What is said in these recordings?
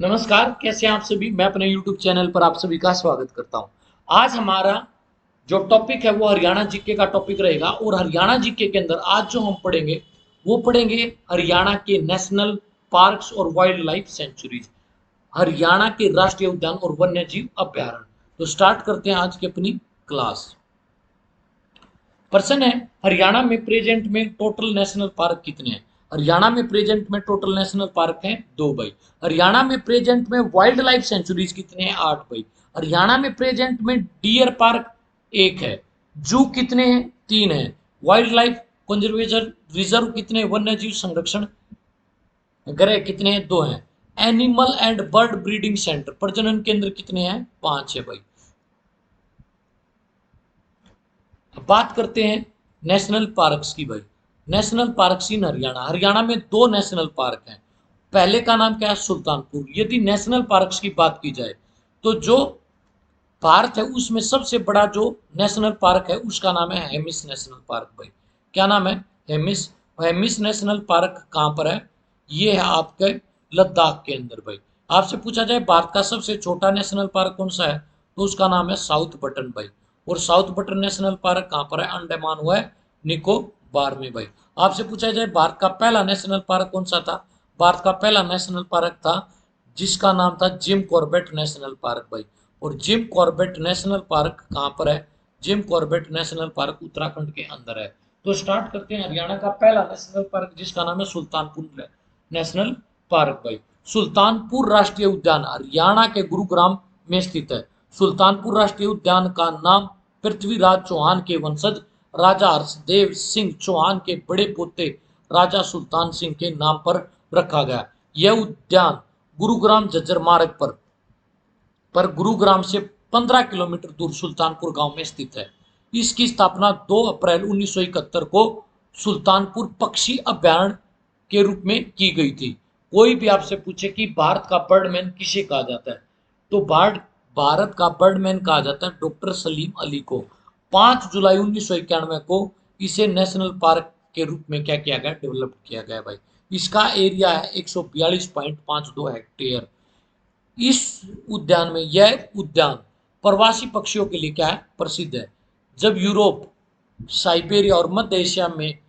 नमस्कार, कैसे हैं आप सभी। मैं अपने YouTube चैनल पर आप सभी का स्वागत करता हूं। आज हमारा जो टॉपिक है वो हरियाणा जीके का टॉपिक रहेगा और हरियाणा जीके के अंदर आज जो हम पढ़ेंगे वो पढ़ेंगे हरियाणा के नेशनल पार्क्स और वाइल्ड लाइफ सेंचुरीज, हरियाणा के राष्ट्रीय उद्यान और वन्य जीव अभ्यारण्य। तो स्टार्ट करते हैं आज की अपनी क्लास। प्रश्न है, हरियाणा में प्रेजेंट में टोटल नेशनल पार्क कितने हैं। हरियाणा में प्रेजेंट में टोटल नेशनल पार्क हैं 2 भाई। हरियाणा में प्रेजेंट में वाइल्ड लाइफ सेंचुरीज कितने हैं 8 भाई। हरियाणा में प्रेजेंट में डियर पार्क 1 है। जू कितने हैं 3 है। वाइल्ड लाइफ कंजर्वेशन रिजर्व कितने, वन्य जीव संरक्षण गृह कितने हैं 2 हैं। Animal and bird breeding centre प्रजनन केंद्र कितने हैं 5 है भाई। अब बात करते हैं नेशनल पार्क्स की भाई। नेशनल पार्क्स इन हरियाणा, हरियाणा में 2 नेशनल पार्क हैं। पहले का नाम क्या है सुल्तानपुर। यदि नेशनल पार्क्स की बात की जाए तो जो भारत है उसमें सबसे बड़ा जो नेशनल पार्क है उसका नाम है हेमिस नेशनल पार्क भाई। क्या नाम है हेमिस। हेमिस नेशनल पार्क कहाँ पर है, ये है आपके लद्दाख के अंदर भाई। आपसे पूछा जाए भारत का सबसे छोटा नेशनल पार्क कौन सा है तो उसका नाम है साउथ बटन भाई। और साउथ बटन नेशनल पार्क कहाँ पर है, अंडमान हुआ है निकोबार में भाई। आपसे पूछा जाए भारत का पहला नेशनल पार्क कौन सा था, भारत का पहला नेशनल पार्क था जिसका नाम था जिम कॉर्बेट नेशनल पार्क भाई। और जिम कॉर्बेट नेशनल पार्क कहाँ पर है, Jim Corbett national park Uttarakhand के अंदर है। तो स्टार्ट करते हैं हरियाणा का पहला नेशनल पार्क जिसका नाम है सुल्तानपुर नेशनल पार्क भाई। सुल्तानपुर राष्ट्रीय उद्यान हरियाणा के गुरुग्राम में स्थित है। सुल्तानपुर राष्ट्रीय उद्यान का नाम पृथ्वीराज चौहान के वंशज राजा हर्षदेव सिंह चौहान के बड़े पोते राजा सुल्तान सिंह के नाम पर रखा गया। यह उद्यान गुरुग्राम झज्जर मार्ग पर गुरुग्राम से 15 किलोमीटर दूर सुल्तानपुर गांव में स्थित है। इसकी स्थापना 2 अप्रैल 1971 को सुल्तानपुर पक्षी अभ्यारण्य के रूप में की गई थी। कोई भी आपसे पूछे कि भारत का बर्डमैन किसे कहा जाता है तो भारत का बर्डमैन कहा जाता है डॉक्टर सलीम अली को। 5 जुलाई 1991 को इसे नेशनल पार्क के रूप में क्या किया गया, डेवलप किया गया भाई। इसका एरिया है 142.52 हेक्टेयर। इस उद्यान में यह उद्यान प्रवासी पक्षियों के लिए क्या है, प्रसिद्ध है। जब यूरोप, साइबेरिया और मध्य एशिया में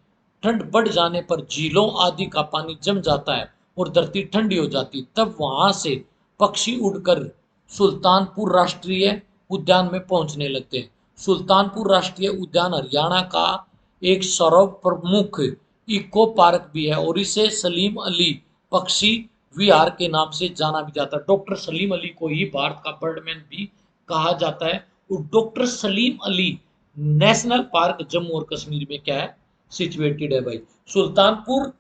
ठंड बढ़ जाने पर झीलों आदि का पानी जम जाता है और धरती ठंडी हो जाती, तब वहां से पक्षी उड़कर सुल्तानपुर राष्ट्रीय उद्यान में पहुंचने लगते हैं। सुल्तानपुर राष्ट्रीय उद्यान हरियाणा का एक सर्वप्रमुख इको पार्क भी है और इसे सलीम अली पक्षी विहार के नाम से जाना भी जाता है। डॉक्टर सलीम अली को ही भारत का बर्डमैन भी कहा जाता है। और doctor Salim Ali national park Jammu और कश्मीर में क्या है, सिचुएटेड है भाई। सुल्तानपुर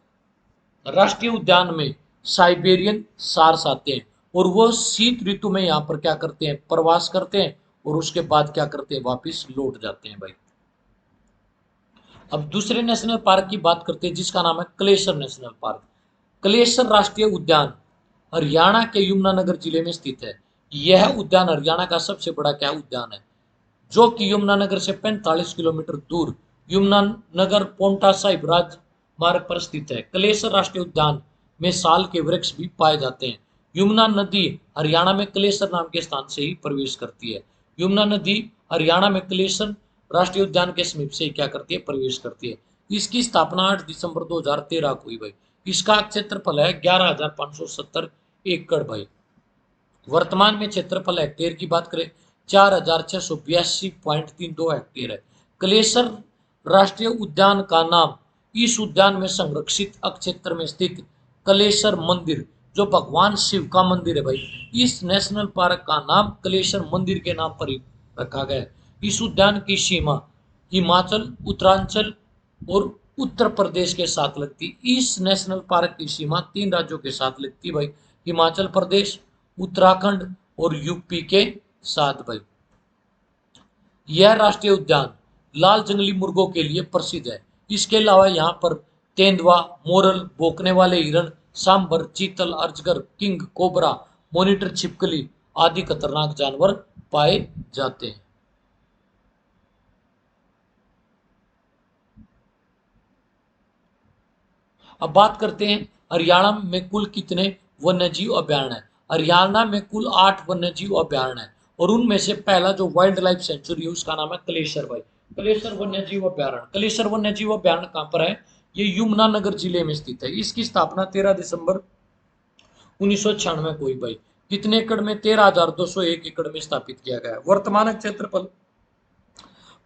राष्ट्रीय उद्यान में साइबेरियन सार्स आते हैं और वो शीत ऋतु में यहाँ पर क्या करते हैं, प्रवास करते हैं और उसके बाद क्या करते हैं, वापिस लौट जाते हैं भाई। अब दूसरे नेशनल पार्क की बात करते हैं जिसका नाम है कलेसर नेशनल पार्क। कलेसर राष्ट्रीय उद्यान हरियाणा के यमुनानगर जिले में स्थित है। यह उद्यान हरियाणा का सबसे बड़ा क्या उद्यान है जो कि यमुनानगर से 45 किलोमीटर दूर यमुनानगर पोंटा साहिब राजमार्ग पर स्थित है। कलेसर राष्ट्रीय उद्यान में साल के वृक्ष भी पाए जाते हैं। यमुना नदी हरियाणा में कलेसर नाम के स्थान से ही प्रवेश करती है। यमुना नदी हरियाणा में कलेसर राष्ट्रीय उद्यान के समीप से क्या करती है, प्रवेश करती है। इसकी स्थापना 8 दिसंबर 2013 को हुई भाई। इसका क्षेत्रफल है 11,570 एकड़ भाई। वर्तमान में क्षेत्रफल हेक्टेयर की बात करें 4,682.32 हेक्टेयर है। कलेसर राष्ट्रीय उद्यान का नाम इस उद्यान में संरक्षित क्षेत्र में स्थित कलेसर मंदिर जो भगवान शिव का मंदिर है भाई, इस नेशनल पार्क का नाम कलेसर मंदिर के नाम पर ही रखा गया है। इस उद्यान की सीमा हिमाचल, उत्तरांचल और उत्तर प्रदेश के साथ लगती। इस नेशनल पार्क की सीमा 3 राज्यों के साथ लगती भाई, हिमाचल प्रदेश, उत्तराखंड और यूपी के साथ भाई। यह राष्ट्रीय उद्यान लाल जंगली मुर्गों के लिए प्रसिद्ध है। इसके अलावा यहाँ पर तेंदुआ, मोरल, भौंकने वाले हिरण, सांबर, चीतल, अजगर, किंग कोबरा, मॉनिटर छिपकली आदि खतरनाक जानवर पाए जाते हैं। अब बात करते हैं हरियाणा में कुल कितने वन्यजीव अभ्यारण्य है। हरियाणा में कुल 8 वन्यजीव अभयारण्य है और उनमें से पहला जो वाइल्ड लाइफ सेंचुरी है उसका नाम है कलेश्वर भाई, कलेश्वर वन्यजीव अभयारण्य। कलेश्वर वन्यजीव अभयारण्य कहाँ पर है? ये यमुनानगर जिले में स्थित है। इसकी स्थापना 13 दिसंबर 1996 को हुई भाई। कितने एकड़ में? 13,201 एकड़ में स्थापित किया गया है। वर्तमान क्षेत्रफल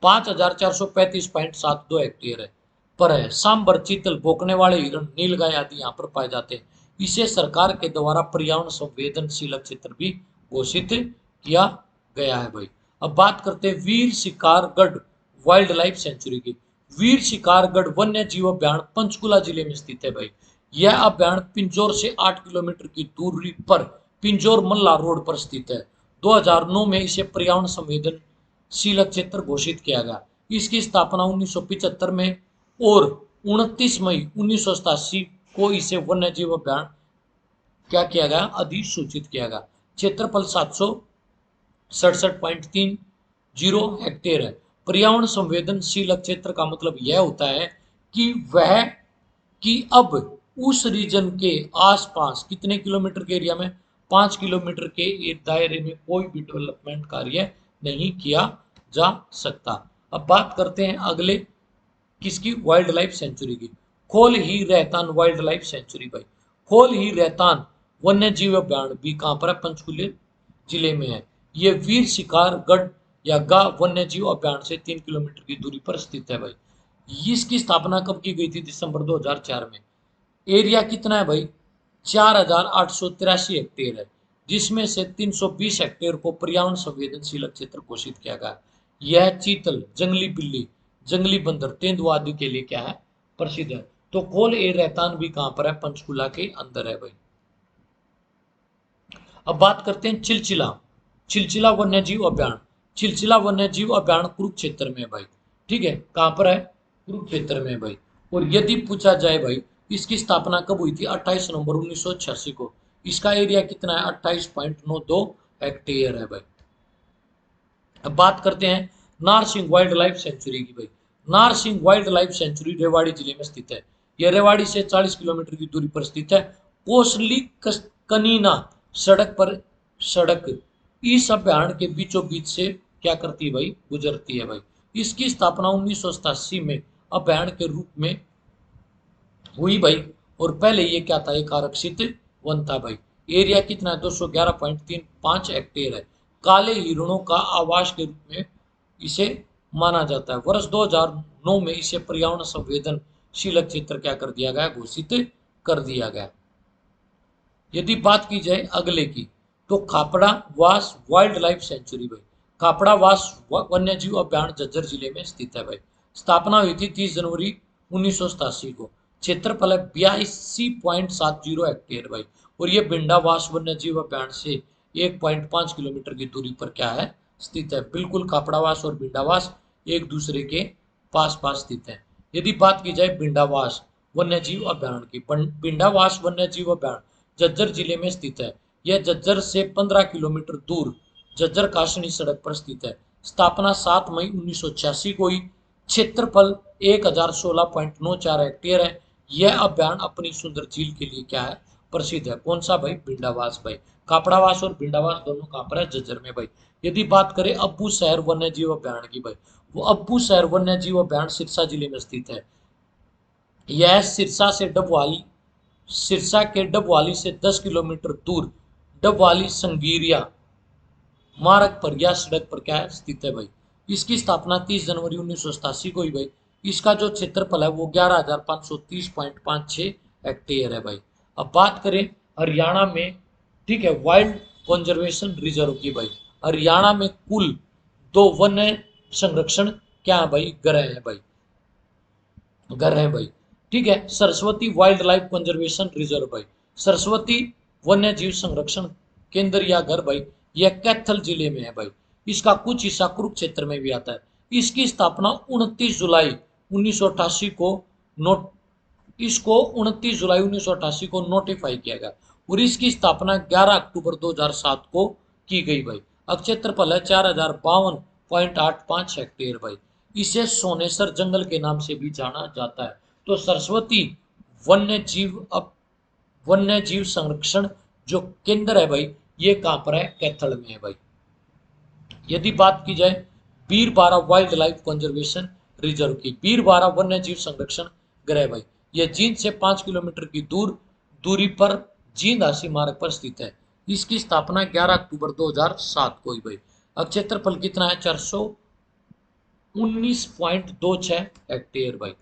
5,435.72 हेक्टेयर है पर है। सांबर, चीतल, भौंकने वाले हिरण, नीलगाय आदि यहाँ पर पाए जाते हैं। इसे सरकार के द्वारा पर्यावरण संवेदनशील क्षेत्र भी घोषित किया गया है भाई। अब बात करते हैं वीर शिकारगढ़ वाइल्ड लाइफ सेंचुरी की। वीर शिकारगढ़ वन्य जीव अभयारण्य पंचकुला जिले में स्थित है भाई। यह अभयारण्य पिंजौर से 8 किलोमीटर की दूरी पर पिंजौर मल्ला रोड पर स्थित है। 2009 में इसे पर्यावरण संवेदनशील क्षेत्र घोषित किया गया। इसकी स्थापना 1975 में और 29 मई 1987 को इसे वन्य जीव अभयारण्य क्या किया गया? अधिसूचित किया गया। क्षेत्रफल 767.30 हेक्टेयर है। पर्यावरण संवेदनशील क्षेत्र का मतलब यह होता है कि वह कि अब उस रीजन के आसपास कितने किलोमीटर के एरिया में? 5 किलोमीटर के दायरे में कोई भी डेवलपमेंट कार्य नहीं किया जा सकता। अब बात करते हैं अगले किसकी? वाइल्ड लाइफ सेंचुरी की। खोल ही रहतान वाइल्ड लाइफ सेंचुरी भाई। खोल ही रहतान वन्य जीव अभयारण्य भी कहाँ पर है? पंचकुले जिले में है। ये वीर शिकारगढ़ या गा वन्य जीव अभयारण्य से 3 किलोमीटर की दूरी पर स्थित है भाई। इसकी स्थापना कब की गई थी? दिसंबर 2004 में। एरिया कितना है भाई? 4,883 हेक्टेयर है, जिसमें से 320 हेक्टेयर को पर्यावरण संवेदनशील क्षेत्र घोषित किया गया। यह चीतल, जंगली बिल्ली, जंगली बंदर, तेंदुआ आदि के लिए क्या है? प्रसिद्ध है। तो खोल ए रहतान भी कहां पर है? पंचकुला के अंदर है भाई। अब बात करते हैं चिलचिला। चिलचिला वन्यजीव अभयारण्य। चिलचिला वन्यजीव अभयारण्य कुरुक्षेत्र में है भाई। ठीक है, कहां पर है? कुरुक्षेत्र में है भाई। और यदि पूछा जाए भाई इसकी स्थापना कब हुई थी? 28 नवंबर 1986 को। इसका एरिया कितना है? 28.92 हेक्टेयर है भाई। अब बात करते हैं नारसिंह वाइल्ड लाइफ सेंचुरी की भाई। नारसिंह वाइल्ड लाइफ सेंचुरी रेवाड़ी जिले में स्थित है। यह रेवाड़ी से 40 किलोमीटर की दूरी पर स्थित है। कोसली कनीना सड़क इस अभयारण्य के बीचों बीच से क्या करती है भाई? गुजरती है भाई। इसकी स्थापना 1987 में अभयारण्य के रूप में हुई भाई। और पहले ये क्या था? एक आरक्षित वन था भाई। एरिया कितना है? 211.35 हेक्टेयर है। काले हिरणों का आवास के रूप में इसे माना जाता है। वर्ष 2009 में इसे पर्यावरण संवेदनशील क्षेत्र क्या कर दिया गया? घोषित कर दिया गया। यदि बात की जाए अगले की तो खापड़ा वास वाइल्ड लाइफ सेंचुरी भाई। खापड़ा वास वन्यजीव अभयारण्य झज्जर जिले में स्थित है भाई। स्थापना हुई थी 30 जनवरी 1987 को। क्षेत्रफल है 82.70 हेक्टेयर भाई। और ये भिंडावास वन्यजीव अभयारण्य से 1.5 किलोमीटर की दूरी पर क्या है? स्थित है। बिल्कुल खापड़ावास और भिंडावास एक दूसरे के पास पास स्थित है। यदि बात की जाए भिंडावास वन्यजीव अभयारण्य की, भिंडावास वन्यजीव अभयारण्य झज्जर जिले में स्थित है। यह झज्जर से 15 किलोमीटर दूर झज्जर कासनी सड़क पर स्थित है। स्थापना 7 मई 1986 को हुई। क्षेत्रफल 1016.94 हेक्टेयर है। यह अभयारण्य अपनी सुंदर झील के लिए क्या है? प्रसिद्ध है। कौन सा भाई? भिंडावास भाई। कापड़ावास और भिंडावास दोनों कहां पर है? झज्जर में भाई। यदि बात करें अब्बू शहर वन्य जीव अभयारण्य की भाई, वो अब्बू शहर वन्य जीव अभयारण्य सिरसा जिले में स्थित है। यह सिरसा के डबवाली से 10 किलोमीटर दूर डबवाली संगीरिया मार्ग पर या सड़क पर क्या है? स्थित है भाई। इसकी स्थापना 30 जनवरी 1987 को हुई भाई। इसका जो क्षेत्रफल है वो 11,530.56 हेक्टेयर है भाई। अब बात करें हरियाणा में, ठीक है, वाइल्ड कंजर्वेशन रिजर्व की भाई। हरियाणा में कुल 2 वन्य संरक्षण क्या है भाई? ग्रह है भाई, घर है भाई। ठीक है, Saraswati wild life conservation reserve भाई। सरस्वती वन्य जीव संरक्षण केंद्र या घर भाई, यह कैथल जिले में है भाई। इसका कुछ हिस्सा कुरुक्षेत्र में भी आता है। इसकी स्थापना 29 जुलाई 1988 को नोट इसको 29 जुलाई 1988 को नोटिफाई किया गया और इसकी स्थापना 11 अक्टूबर 2007 को की गई भाई। अब क्षेत्रफल है 4052.85 हेक्टेयर भाई। इसे सोनेसर जंगल के नाम से भी जाना जाता है। तो सरस्वती वन्य जीव संरक्षण जो केंद्र है भाई ये कहां पर है, कैथल में है भाई। यदि बात की जाए बीरबारा वाइल्ड लाइफ कंजर्वेशन रिजर्व की, बीरबारा वन्य जीव संरक्षण गृह भाई, यह जींद से 5 किलोमीटर की दूरी पर जींद हासी मार्ग पर स्थित है। इसकी स्थापना 11 अक्टूबर 2007 को हुई भाई। अब क्षेत्रफल कितना है, 419.26 हेक्टेयर भाई।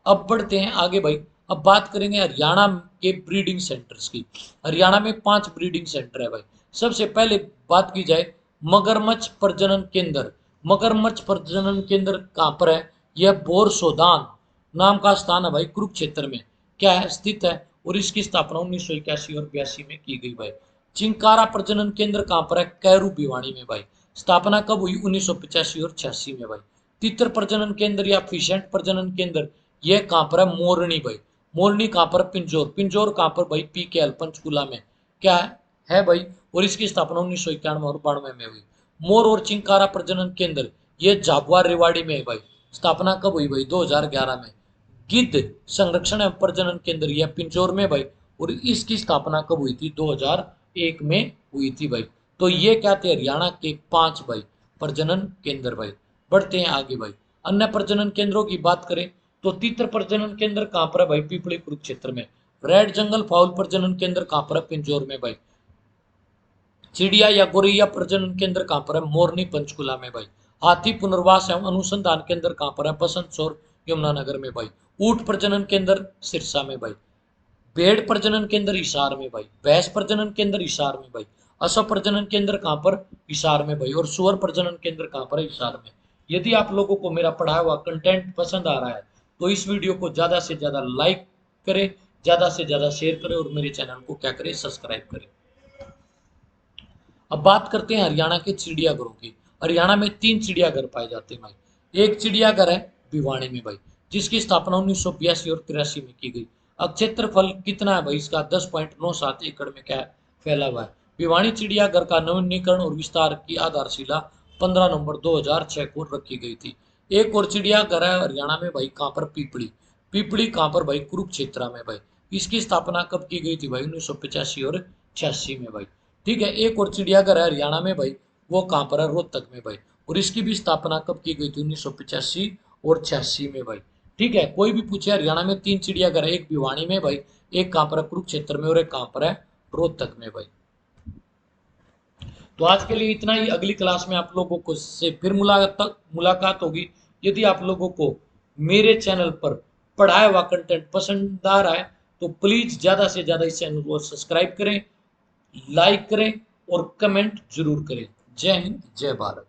अब बढ़ते हैं आगे भाई। अब बात करेंगे हरियाणा के ब्रीडिंग सेंटर्स की। हरियाणा में 5 ब्रीडिंग सेंटर है भाई। सबसे पहले बात की जाए मगरमच्छ प्रजनन केंद्र। मगरमच्छ प्रजनन केंद्र कहाँ पर है, यह बोरसोदान नाम का स्थान है भाई, कुरुक्षेत्र में क्या है, स्थित है। और इसकी स्थापना 1981 और 82 में की गई भाई। चिंकारा प्रजनन केंद्र कहाँ पर है, कैरू भिवानी में भाई। स्थापना कब हुई, 1985 और 86 में भाई। तितर प्रजनन केंद्र या फिशेंट प्रजनन केंद्र ये कहाँ पर है, मोरनी भाई। मोरनी कहाँ पर, पिंजौर। पिंजौर कहाँ पर भाई, पीकेएल पंचकुला में क्या है भाई। और इसकी स्थापना 1991 और 92 में हुई। मोर और चिंकारा प्रजनन केंद्र ये झाबुआ रेवाड़ी में है भाई। स्थापना कब हुई भाई, 2011 में। गिद्ध संरक्षण एवं प्रजनन केंद्र यह पिंजौर में भाई। और इसकी स्थापना कब हुई थी, 2001 में हुई थी भाई। तो ये क्या थे, हरियाणा के 5 भाई प्रजनन केंद्र भाई। बढ़ते हैं आगे भाई। अन्य प्रजनन केंद्रों की बात करें तो तीतर प्रजनन केंद्र कहाँ पर है भाई, पीपली कुरुक्षेत्र में। रेड जंगल फाउल प्रजनन केंद्र कहाँ पर है, पिंजौर में भाई। चिड़िया या गोरैया प्रजनन केंद्र कहाँ पर है, मोरनी पंचकुला में भाई। हाथी पुनर्वास एवं अनुसंधान केंद्र कहाँ पर है, बसंतसोर यमुनानगर में भाई। ऊंट प्रजनन केंद्र सिरसा में भाई। भेड़ प्रजनन केंद्र हिसार में भाई। भैंस प्रजनन केंद्र हिसार में भाई। असव प्रजनन केंद्र कहाँ पर, हिसार में भाई। और सुअर प्रजनन केंद्र कहाँ पर है, हिसार में। यदि आप लोगों को मेरा पढ़ाया हुआ कंटेंट पसंद आ रहा है तो इस वीडियो को ज़्यादा से ज़्यादा लाइक करें, ज़्यादा से ज़्यादा शेयर करें और मेरे चैनल को क्या करें, सब्सक्राइब करें। अब बात करते हैं हरियाणा के चिड़ियाघरों की। हरियाणा में 3 चिड़ियाघर पाए जाते हैं भाई। एक चिड़ियाघर है भिवानी में भाई, जिसकी स्थापना 1982 और 83 में की गई। अब क्षेत्रफल कितना है भाई इसका, 10.97 एकड़ में क्या है, फैला हुआ है। भिवानी चिड़ियाघर का नवीनीकरण और विस्तार की आधारशिला 15 नवंबर 2006 को रखी गई थी। एक और चिड़ियाघर है हरियाणा में भाई, कहाँ पर, पीपली। पीपली कहाँ पर भाई, कुरुक्षेत्र में भाई। इसकी स्थापना कब की गई थी भाई, 1985 और 86 में भाई। ठीक है, एक और चिड़ियाघर है हरियाणा में भाई, वो कहाँ पर है, रोहतक में भाई। और इसकी भी स्थापना कब की गई थी, 1985 और 86 में भाई। ठीक है, कोई भी पूछे, हरियाणा में 3 चिड़ियाघर है, एक भिवानी में भाई, एक कहाँ पर है, कुरुक्षेत्र में, और एक कहाँ पर है, रोहतक में भाई। तो आज के लिए इतना ही। अगली क्लास में आप लोगों को से फिर मुलाकात होगी। यदि आप लोगों को मेरे चैनल पर पढ़ाया हुआ कंटेंट पसंद आ रहा है तो प्लीज ज्यादा से ज्यादा इस चैनल को सब्सक्राइब करें, लाइक करें और कमेंट जरूर करें। जय हिंद, जय भारत।